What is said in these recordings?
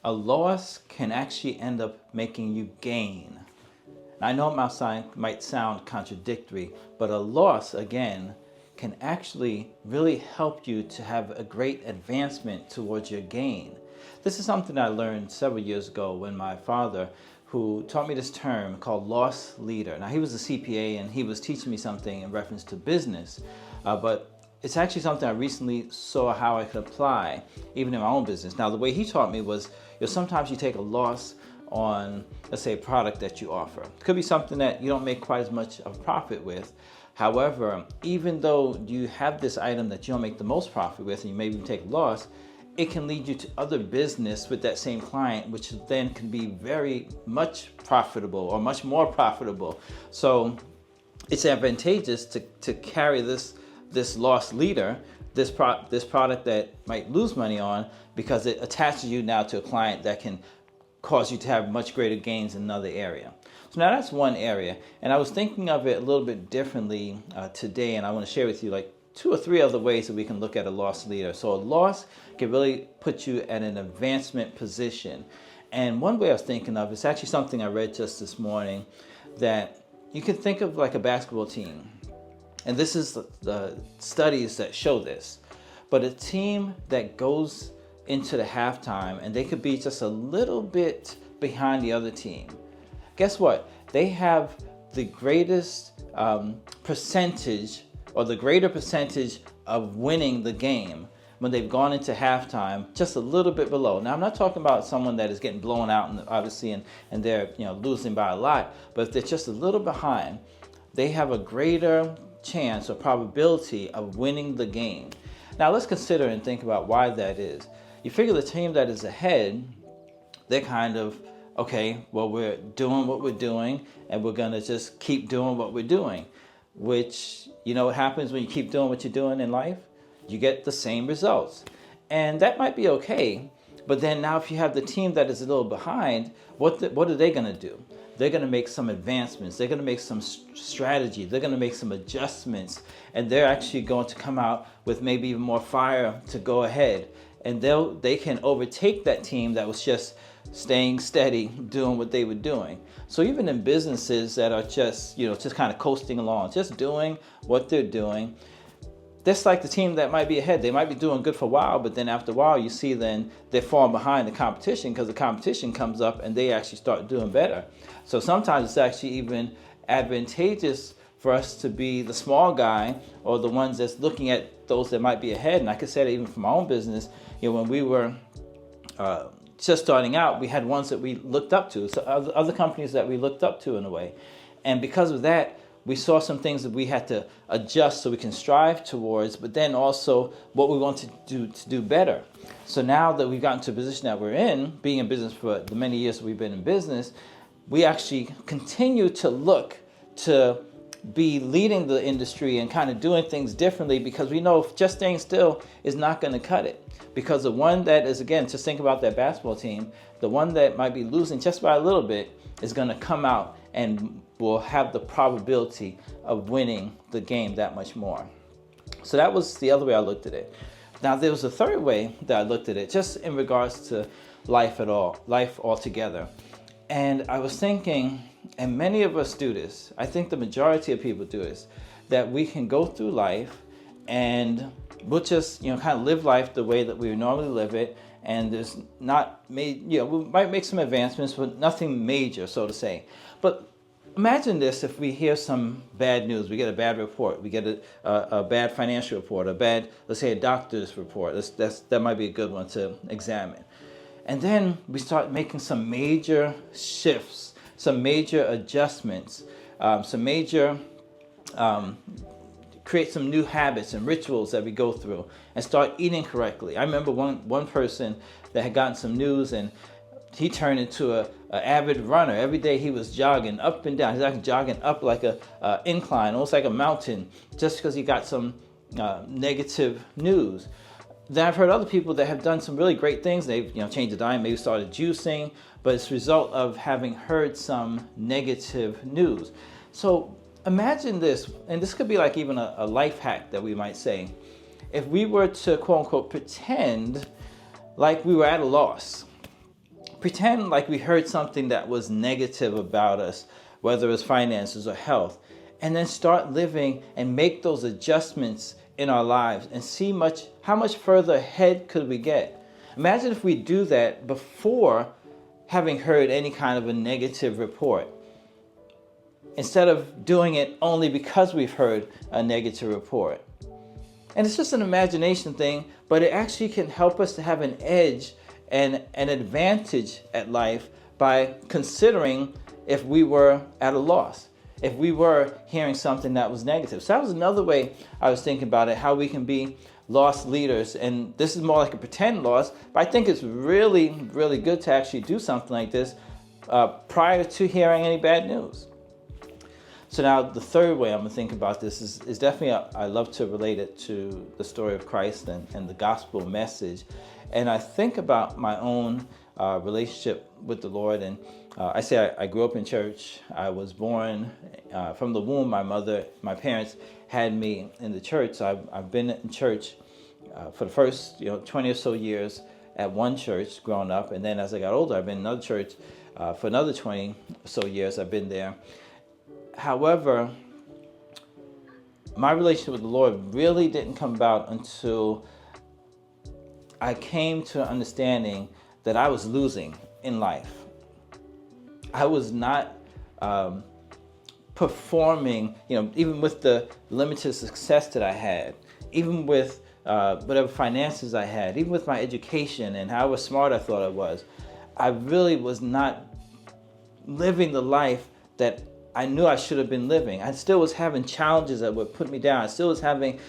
a loss can actually end up making you gain. I know it might sound contradictory, but a loss, again, can actually really help you to have a great advancement towards your gain. This is something I learned several years ago when my father, who taught me this term called loss leader. Now, he was a CPA and he was teaching me something in reference to business, but it's actually something I recently saw how I could apply even in my own business. Now, the way he taught me was, sometimes you take a loss on, let's say, a product that you offer. It could be something that you don't make quite as much of a profit with. However, even though you have this item that you don't make the most profit with and you maybe take a loss, it can lead you to other business with that same client, which then can be very much profitable or much more profitable. So it's advantageous to carry this loss leader, this product that might lose money on, because it attaches you now to a client that can cause you to have much greater gains in another area. So now that's one area, and I was thinking of it a little bit differently today, and I want to share with you like 2 or 3 other ways that we can look at a loss leader. So a loss can really put you at an advancement position. And one way I was thinking of, it's actually something I read just this morning, that you can think of like a basketball team. And this is the studies that show this. But a team that goes into the halftime and they could be just a little bit behind the other team, guess what? They have the greatest percentage, or the greater percentage of winning the game when they've gone into halftime just a little bit below. Now, I'm not talking about someone that is getting blown out and obviously and they're losing by a lot, but if they're just a little behind, they have a greater chance or probability of winning the game. Now, let's consider and think about why that is. You figure the team that is ahead, they're kind of, okay, well, we're doing what we're doing and we're gonna just keep doing what we're doing, which, what happens when you keep doing what you're doing in life? You get the same results. And that might be okay, but then now if you have the team that is a little behind, what are they gonna do? They're gonna make some advancements, they're gonna make some strategy, they're gonna make some adjustments, and they're actually going to come out with maybe even more fire to go ahead. And they can overtake that team that was just staying steady, doing what they were doing. So even in businesses that are just kind of coasting along, just doing what they're doing, that's like the team that might be ahead. They might be doing good for a while, but then after a while, you see then they're falling behind the competition because the competition comes up and they actually start doing better. So sometimes it's actually even advantageous for us to be the small guy or the ones that's looking at those that might be ahead. And I could say that even from my own business, when we were just starting out, we had ones that we looked up to, so other companies that we looked up to in a way. And because of that, we saw some things that we had to adjust so we can strive towards, but then also what we want to do better. So now that we've gotten to a position that we're in, being in business for the many years that we've been in business, we actually continue to look to be leading the industry and kind of doing things differently, because we know just staying still is not going to cut it. Because the one that is, again, just think about that basketball team, the one that might be losing just by a little bit is going to come out and will have the probability of winning the game that much more. So that was the other way I looked at it. Now, there was a third way that I looked at it, just in regards to life altogether. And I was thinking, and many of us do this, I think the majority of people do this, that we can go through life and we'll just, kind of live life the way that we would normally live it. And there's we might make some advancements, but nothing major, so to say. But imagine this: if we hear some bad news, we get a bad report, we get a bad financial report, let's say a doctor's report. That might be a good one to examine. And then we start making some major shifts, some major adjustments, create some new habits and rituals that we go through and start eating correctly. I remember one person that had gotten some news, and he turned into an avid runner. Every day he was jogging up and down. He's actually jogging up like a incline, almost like a mountain, just because he got some negative news. Then I've heard other people that have done some really great things. They've changed the diet, maybe started juicing, but it's a result of having heard some negative news. So imagine this, and this could be like even a life hack that we might say. If we were to quote unquote pretend like we were at a loss, Pretend like we heard something that was negative about us, whether it's finances or health, and then start living and make those adjustments in our lives and see how much further ahead could we get. Imagine if we do that before having heard any kind of a negative report, instead of doing it only because we've heard a negative report. And it's just an imagination thing, but it actually can help us to have an edge and an advantage at life by considering if we were at a loss, if we were hearing something that was negative. So that was another way I was thinking about it, how we can be lost leaders. And this is more like a pretend loss, but I think it's really, really good to actually do something like this prior to hearing any bad news. So now the third way I'm going to think about this is definitely, I love to relate it to the story of Christ and the gospel message. And I think about my own relationship with the Lord. And I grew up in church. I was born from the womb. My parents had me in the church. So I've been in church for the first 20 or so years at one church growing up. And then as I got older, I've been in another church for another 20 or so years. I've been there. However, my relationship with the Lord really didn't come about until I came to an understanding that I was losing in life. I was not performing, even with the limited success that I had, even with whatever finances I had, even with my education and however smart I thought I was. I really was not living the life that I knew I should have been living. I still was having challenges that would put me down. I still was having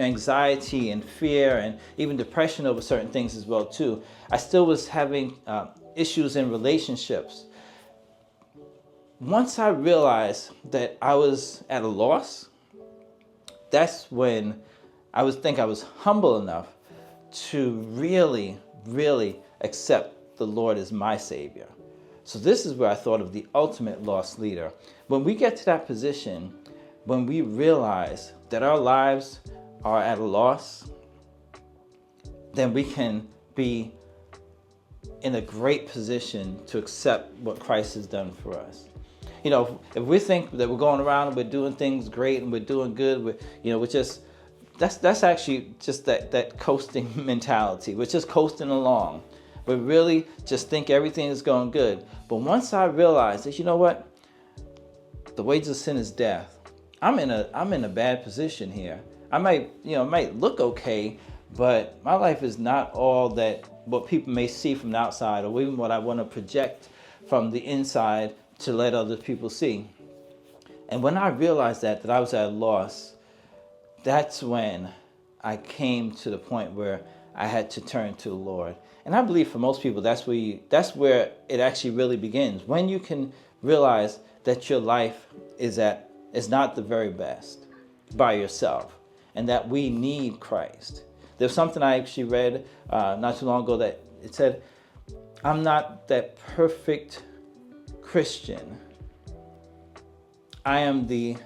anxiety and fear and even depression over certain things as well too. I still was having issues in relationships. Once I realized that I was at a loss, that's when I was humble enough to really, really accept the Lord as my Savior. So this is where I thought of the ultimate lost leader. When we get to that position, when we realize that our lives are at a loss, then we can be in a great position to accept what Christ has done for us. If we think that we're going around and we're doing things great and we're doing good, that's actually just that coasting mentality. We're just coasting along. We really just think everything is going good. But once I realized that, the wages of sin is death. I'm in a bad position here. I might look okay, but my life is not all that what people may see from the outside, or even what I want to project from the inside to let other people see. And when I realized that I was at a loss, that's when I came to the point where I had to turn to the Lord. And I believe for most people, that's where it actually really begins. When you can realize that your life is not the very best by yourself, and that we need Christ. There's something I actually read not too long ago that it said, I'm not that perfect Christian. I am the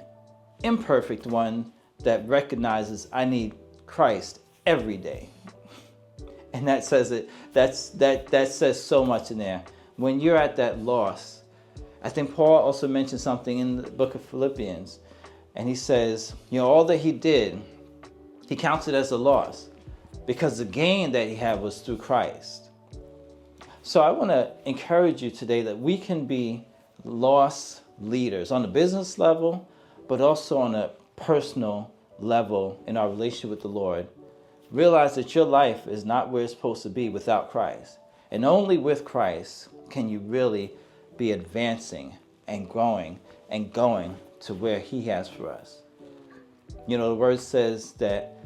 imperfect one that recognizes I need Christ every day. And that says it. That says so much in there. When you're at that loss, I think Paul also mentioned something in the book of Philippians, and he says, all that he did, he counts it as a loss because the gain that he had was through Christ. So I want to encourage you today that we can be lost leaders on the business level, but also on a personal level in our relationship with the Lord. Realize that your life is not where it's supposed to be without Christ. And only with Christ can you really be advancing and growing and going to where He has for us. The word says that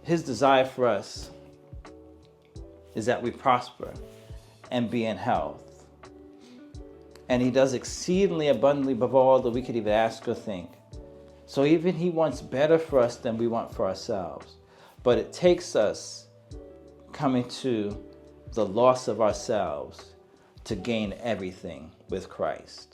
His desire for us is that we prosper and be in health. And He does exceedingly abundantly above all that we could even ask or think. So even He wants better for us than we want for ourselves. But it takes us coming to the loss of ourselves to gain everything with Christ.